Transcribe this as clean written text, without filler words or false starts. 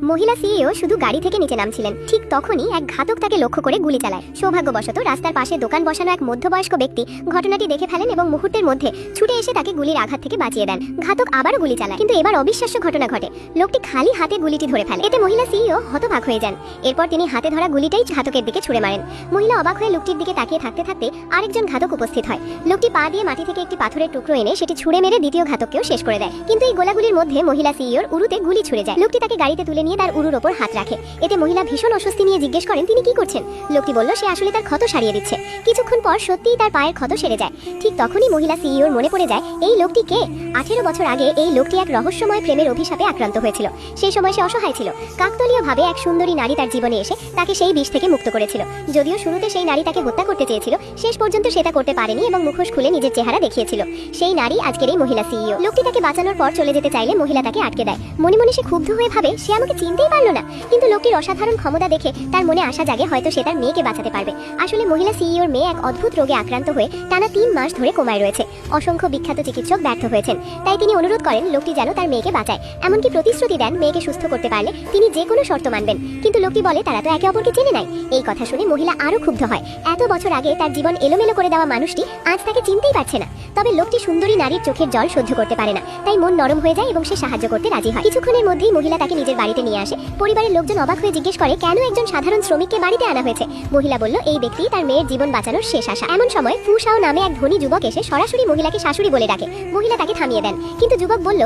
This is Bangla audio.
মহিলা সিইও শুধু গাড়ি থেকে নিচে নামছিলেন, ঠিক তখনই এক ঘাতক তাকে লক্ষ্য করে গুলি চালায়। সৌভাগ্যবশত রাস্তার পাশে দোকান বসানো এক মধ্যবয়স্ক ব্যক্তি ঘটনাটি দেখে ফেলেন এবং মুহূর্তের মধ্যে ছুটে এসে তাকে গুলির আঘাত থেকে বাঁচিয়ে দেন। ঘাতক আবারও গুলি চালায়, কিন্তু এবার অবিশ্বাস্য ঘটনা ঘটে। লোকটি খালি হাতে গুলিটি ধরে ফেলে। এতে মহিলা সিইও হতবাক হয়ে যান। এরপর তিনি হাতে ধরা গুলিটাই ঘাতকের দিকে ছুড়ে মারেন। মহিলা অবাক হয়ে লোকটির দিকে তাকিয়ে থাকতে থাকতে আরেকজন ঘাতক উপস্থিত হয়। লোকটি পা দিয়ে মাটি থেকে একটি পাথরের টুকরো এনে সেটি ছুঁড়ে মেরে দ্বিতীয় ঘাতককেও শেষ করে দেয়। কিন্তু এই গোলাগুলির মধ্যে মহিলা সিইওর উরুতে গুলি ছুড়ে যায়। লোকটি তাকে গাড়িতে তুলে নিয়ে তার উরুর ওপর হাত রাখে। এতে মহিলা ভীষণ অস্বস্তি নিয়ে জিজ্ঞেস করেন তিনি কি করছেন। লোকটি বলল সে আসলে তার ক্ষত সারিয়ে দিচ্ছে। কিছুক্ষণ পর সত্যিই তার পায়ের ক্ষত সেরে যায়। ঠিক তখনই মহিলা সিইওর মনে পড়ে যায় এই লোকটি কে। 18 বছর আগে এই লোকটি এক রহস্যময় প্রেমের অভিশাপে আক্রান্ত হয়েছিল। সেই সময় সে অসহায় ছিল। কাকতালীয়ভাবে এক সুন্দরী নারী তার জীবনে এসে তাকে সেই বিষ থেকে মুক্ত করেছিল। যদিও শুরুতে সেই নারী তাকে হত্যা করতে চেয়েছিল, শেষ পর্যন্ত সে তা করতে পারেনি এবং মুখোশ খুলে নিজের চেহারা দেখিয়েছিল। সেই নারী আজকের এই মহিলা সিইও। লোকটি তাকে বাঁচানোর পর চলে যেতে চাইলে মহিলা তাকে আটকে দেয়। মনে মনে সে ক্ষুব্ধ হয়ে ভাবে সে আমাকে চিনতেই পারলো না। কিন্তু লোকটির অসাধারণ ক্ষমতা দেখে তার মনে আশা জাগে হয়তো সে তার মেয়েকে বাঁচাতে পারবে। আসলে মহিলা সিইওর মেয়ে এক অদ্ভুত রোগে আক্রান্ত হয়ে টানা 3 মাস ধরে কোমায় রয়েছে। অসংখ্য বিখ্যাত চিকিৎসক ব্যর্থ হয়েছেন। তাই তিনি অনুরোধ করেন লোকটি যেন তার মেয়েকে বাঁচায়। এমনকি প্রতিশ্রুতি দেন মেয়েকে সুস্থ করতে পারলে তিনি যে কোনো শর্ত মানবেন। কিন্তু লোকটি বলে তারা তো একে অপরকে চেনে নাই। এই কথা শুনে মহিলা আরো ক্ষুব্ধ হয়। এত বছর আগে তার জীবন এলোমেলো করে দেওয়া মানুষটি আজ তাকে চিনতেই পারছে না। তবে লোকটি সুন্দরী নারীর চোখের জল সহ্য করতে পারে না, তাই মন নরম হয়ে যায় এবং সে সাহায্য করতে রাজি হয়। কিছুক্ষণের মধ্যেই মহিলা তাকে নিজের বাড়িতে নিয়ে আসে। পরিবারের লোকজন অবাক হয়ে জিজ্ঞেস করে কেন একজন সাধারণ শ্রমিককে বাড়িতে আনা হয়েছে। মহিলা বলল এই ব্যক্তি তার মেয়ের জীবন বাঁচানোর শেষ আশা। এমন সময় ফুসাও নামে এক ধনী যুবক এসে সরাসরি মহিলাকে শাশুড়ি বলে ডাকে। মহিলা তাকে থামিয়ে দেন, কিন্তু যুবক বলল